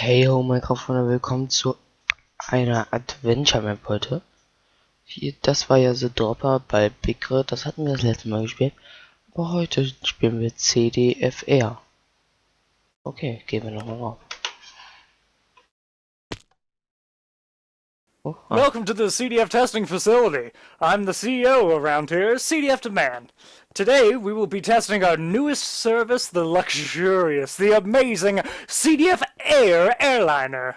Hey ho, Mikrofone, willkommen zu einer Adventure Map heute. Hier, das war ja The Dropper bei Besucher, das hatten wir das letzte Mal gespielt. Aber heute spielen wir CDF Air. Okay, gehen wir nochmal rauf. Oh, Welcome to the CDF testing facility. I'm the CEO around here, CDF Demand. Today we will be testing our newest service, the luxurious, the amazing CDF Air airliner.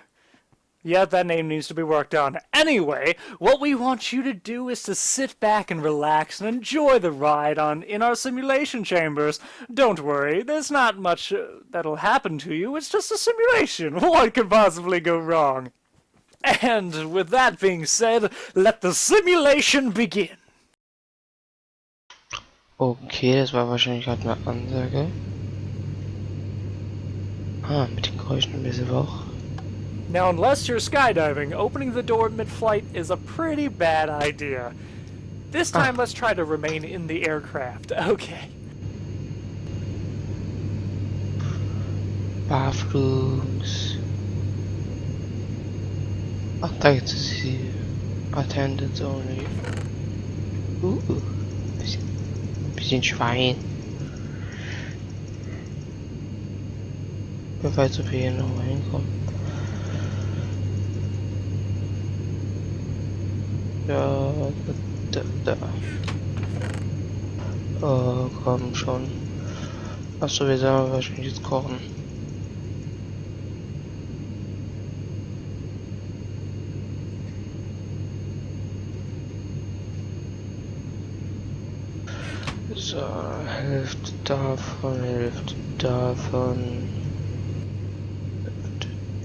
Yeah, that name needs to be worked on. Anyway, what we want you to do is to sit back and relax and enjoy the ride in our simulation chambers. Don't worry, there's not much that'll happen to you. It's just a simulation. What could possibly go wrong? And with that being said, let the simulation begin. okay, das war wahrscheinlich gerade eine Ansage. Mit den Geräuschen ein bisschen wach. Now, unless you're skydiving, opening the door mid-flight is a pretty bad idea. This time, let's try to remain in the aircraft. Okay. Barflugs. Ach, da gibt es die Attendance only. Bisschen Schwein. Falls wir hier nochmal hinkommen. Da. Oh, komm schon. Achso, wir sollen wahrscheinlich jetzt kochen. So, Hälfte davon, Hälfte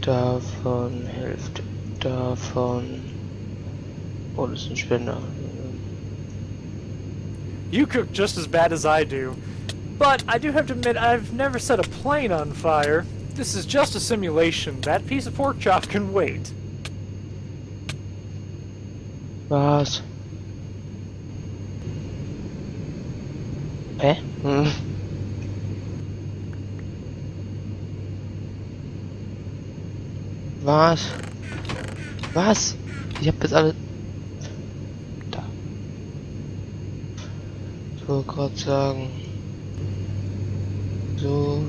davon, Hälfte davon. Oh, das ist ein Spender. You cook just as bad as I do. But I do have to admit, I've never set a plane on fire. This is just a simulation. That piece of pork chop can wait. Was? Hä? Was? Was? Ich hab jetzt alle... Da. Ich wollte gerade sagen... So...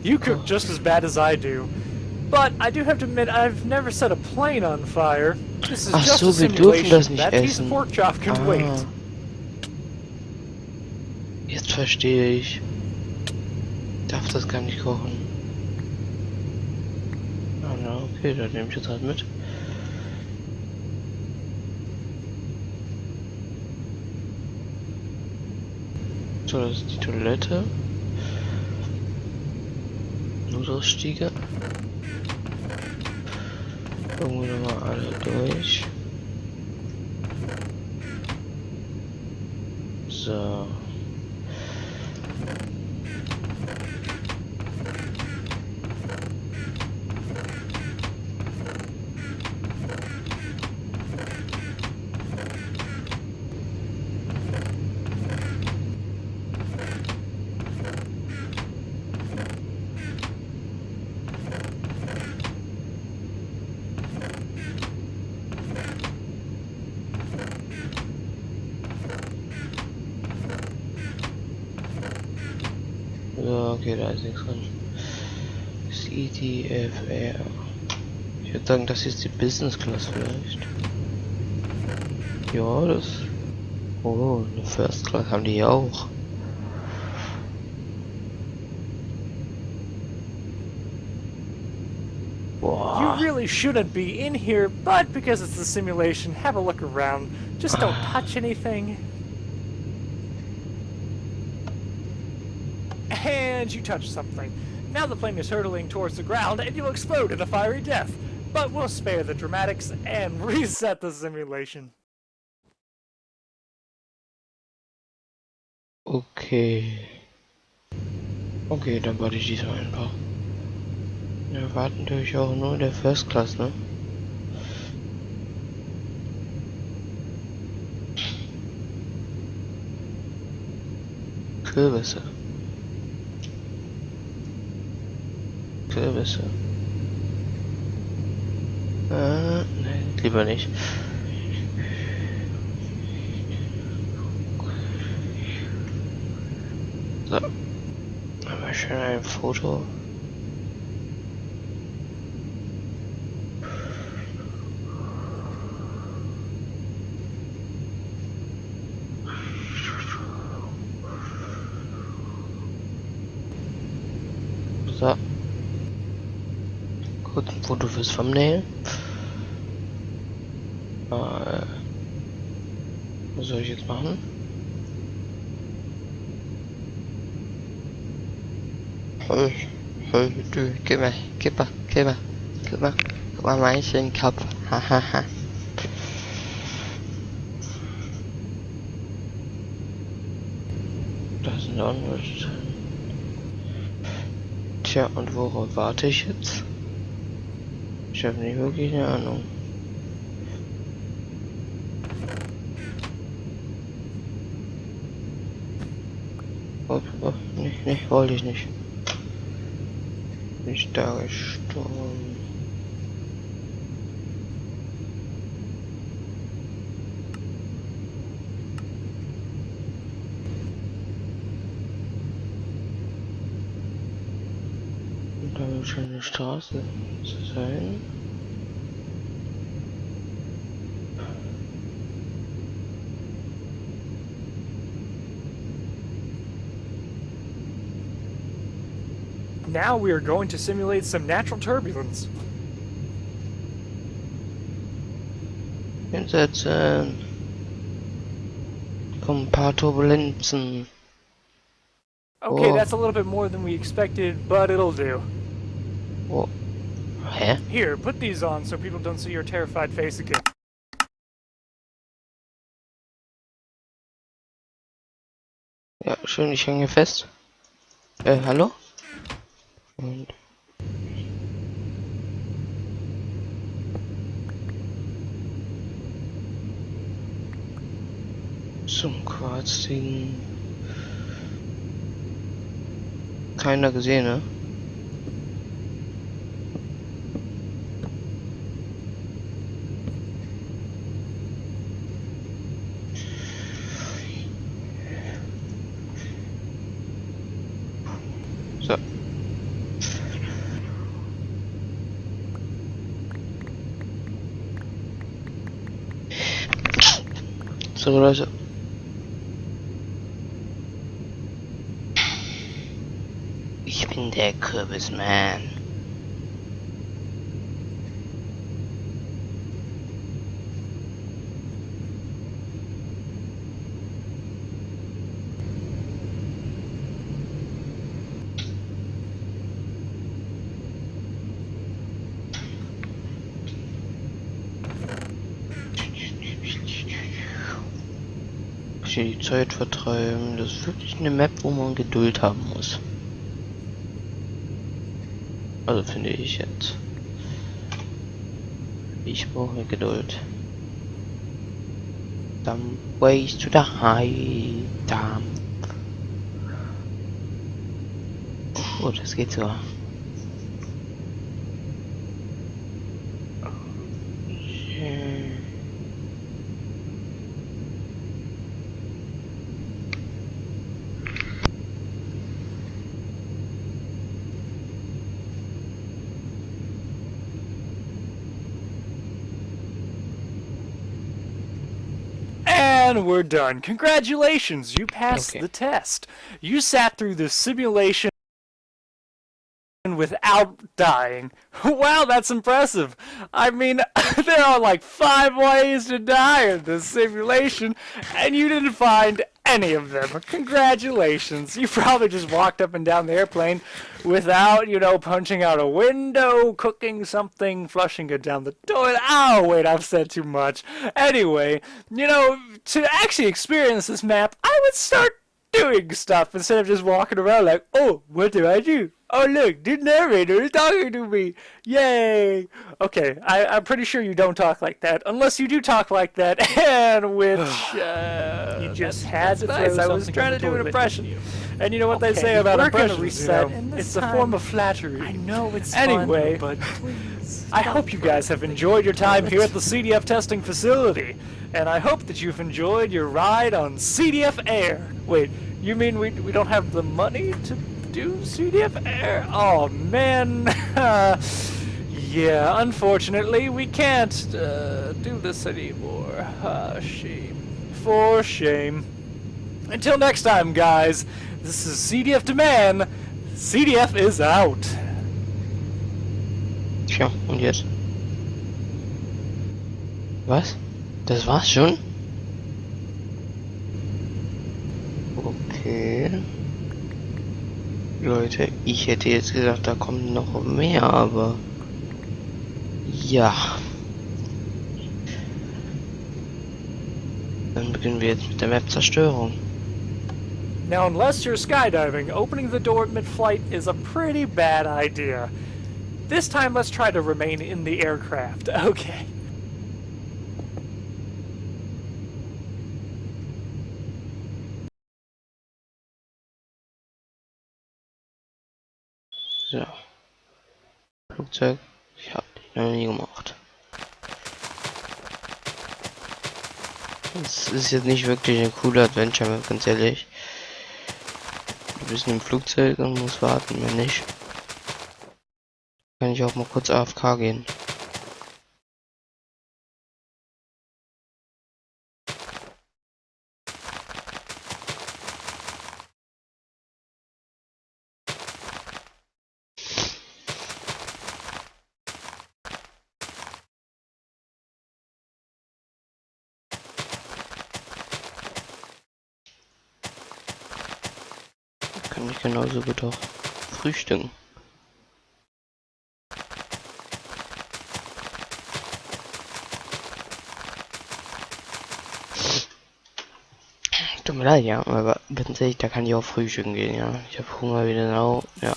You cook just as bad as I do. But I do have to admit, I've never set a plane on fire. This is just a wir dürfen das simulation. nicht That piece of essen. pork chop can wait. Jetzt verstehe ich. Darf das gar nicht kochen. Ah, na, okay, dann nehme ich jetzt halt mit. So, das ist die Toilette. Notausstiege. Irgendwo nochmal alle durch. So. So, okay, da ist nichts drin. CDF Air. Ich würde sagen, das ist die Business Class vielleicht. Ja, das... Oh, eine First Class haben die ja auch. Boah. You really shouldn't be in here, but because it's a simulation, have a look around. Just don't touch anything. And you touch something. Now the plane is hurtling towards the ground and you'll explode in a fiery death. But we'll spare the dramatics and reset the simulation. Okay. Okay, dann warte ich diesmal einfach. Wir warten natürlich auch nur in der First Class, ne? Kürbisse. Kürbisse. Nein, lieber nicht. So. Aber schön ein Foto. So. Kurz ein Foto fürs Thumbnail. Was soll ich jetzt machen? Du, gib mal meinen Kopf. Hahaha. Das sind auch nur. Tja, und worauf warte ich jetzt? Ich habe nicht wirklich eine Ahnung. Oh, nee, wollte ich nicht. Bin ich da gestorben? Und da wird schon eine Straße zu sein. Now we are going to simulate some natural turbulence. Hinsetzen. Kommen ein paar Turbulenzen. Okay, Oh. that's a little bit more than we expected, but it'll do. Oh. Hä? Here, put these on so people don't see your terrified face again. Ja, schön, ich hänge fest. Hallo? Und zum Quarzding. Keiner gesehen, ne? So. So, Leute. Ich bin der Kürbisman. Die Zeit vertreiben. Das ist wirklich eine Map, wo man Geduld haben muss. Also finde ich jetzt. Ich brauche Geduld. Some ways to the high dump. Oh, das geht so. And we're done. Congratulations, you passed Okay. the test. You sat through the simulation without dying. Wow, that's impressive. I mean, there are like 5 ways to die in this simulation, and you didn't find any of them. Congratulations. You probably just walked up and down the airplane without, you know, punching out a window, cooking something, flushing it down the toilet. Oh, wait, I've said too much. Anyway, you know, to actually experience this map, I would start doing stuff instead of just walking around like, oh, what do I do? Oh, look, the narrator is talking to me. Yay. Okay, I'm pretty sure you don't talk like that, unless you do talk like that, and which, you just had to throw something. I was trying to do an impression. And you know what they say about impressions, reset, it's a form of flattery. I know it's anyway, fun, but please, I hope you guys have enjoyed your time here at the CDF testing facility. And I hope that you've enjoyed your ride on CDF Air. Wait, you mean we don't have the money to do CDF Air? Oh, man. Yeah, unfortunately, we can't do this anymore. Shame. For shame. Until next time, guys, this is CDF Demand. CDF is out. Tja, und jetzt? Was? Das war's schon? Okay. Leute, ich hätte jetzt gesagt, da kommt noch mehr, aber... Ja. Dann beginnen wir jetzt mit der Map-Zerstörung. Now, unless you're skydiving, opening the door mid-flight is a pretty bad idea. This time, let's try to remain in the aircraft. Okay. So. Flugzeug. Ich hab die noch nie gemacht. Das ist jetzt nicht wirklich eine coole Adventure, ganz ehrlich. Du bist im Flugzeug und musst warten, wenn nicht. Kann ich auch mal kurz AFK gehen. Kann ich genauso gut auch frühstücken. Tut mir leid, ja, aber ganz ehrlich, da kann ich auch frühstücken gehen, ja. Ich habe Hunger wieder now, ja.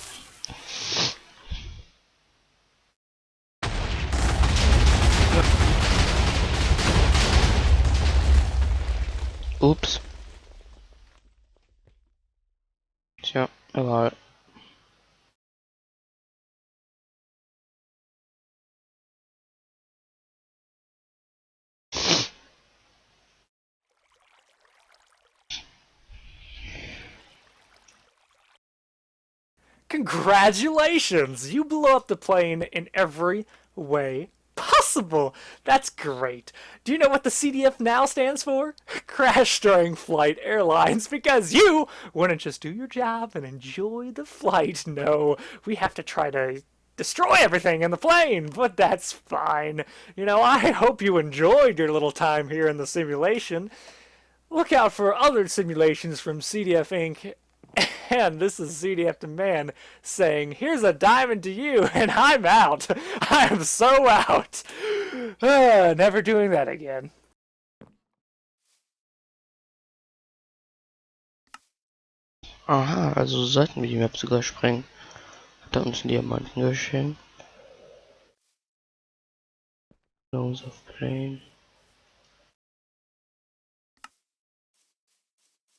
Ups. Tja, egal. Congratulations! You blew up the plane in every way possible! That's great. Do you know what the CDF now stands for? Crash During Flight Airlines, because you wouldn't just do your job and enjoy the flight. No, we have to try to destroy everything in the plane, but that's fine. You know, I hope you enjoyed your little time here in the simulation. Look out for other simulations from CDF Inc. And this is CDF Demand saying, here's a diamond to you, and I'm out. I'm so out. Never doing that again. Aha, also sollten wir die Map sogar sprengen. Hat er uns einen Diamanten geschenkt. Close of Plane.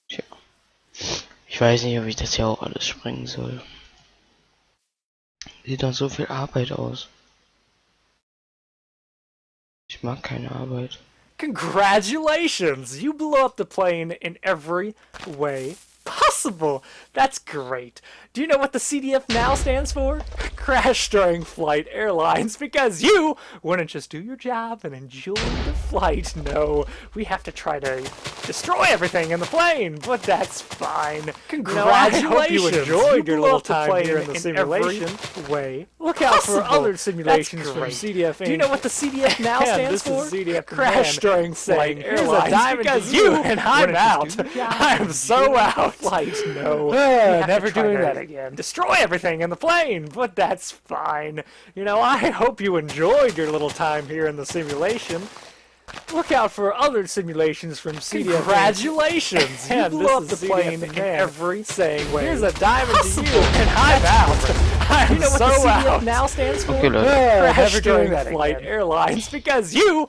Tja. Ich weiß nicht, ob ich das hier auch alles sprengen soll. Sieht doch so viel Arbeit aus. Ich mag keine Arbeit. Congratulations! You blew up the plane in every way possible. That's great. Do you know what the CDF now stands for? Crash During Flight Airlines, because you wouldn't just do your job and enjoy the flight. No, we have to try to destroy everything in the plane, but that's fine. Congratulations! I hope you enjoyed your little time here in the simulation. Way. Look out for other simulations from CDF Inc. Do you know what the CDF now stands for? CDF Crash During Flight Airlines, because you and I'm out. I'm so out. Flight. No, never doing that again. Destroy everything in the plane, but that's fine. You know, I hope you enjoyed your little time here in the simulation. Look out for other simulations from CDF. Congratulations! You blew up the plane in every say way. Here's a diamond to you, and I'm out. I'm so out. You know what the CDF now stands for? Okay, Leute. Crash during flight airlines, because you...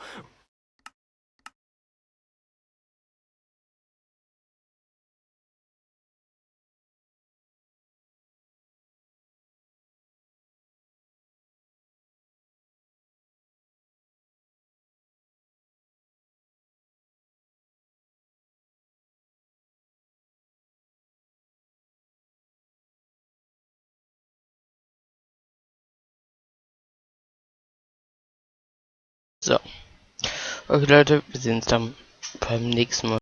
So. Okay, Leute, wir sehen uns dann beim nächsten Mal.